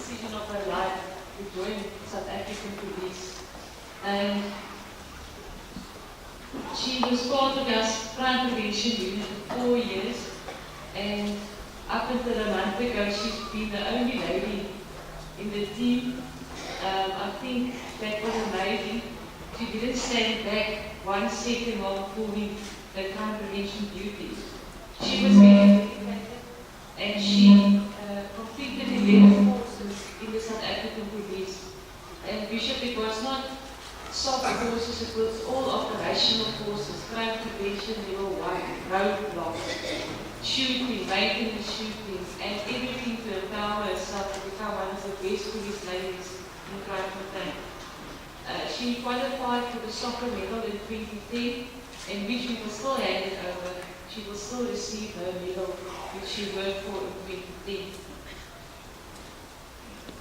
decision of her life to join South African Police. And she was part of our crime prevention unit for 4 years, and up until a month ago, she's been the only lady in the team. I think that was amazing. She didn't stand back 1 second while performing the crime prevention duties. She was very dedicated, and she completed 11 courses in the South African Police. And Bishop, it was not soft courses, it was all operational courses, crime prevention level 1, roadblocks, shooting, maintenance shootings, and everything to empower herself to become one of the best police ladies in Kraaifontein. She qualified for the soccer medal in 2010, and which we will still hand it over. She will still receive her medal, which she worked for in 2010.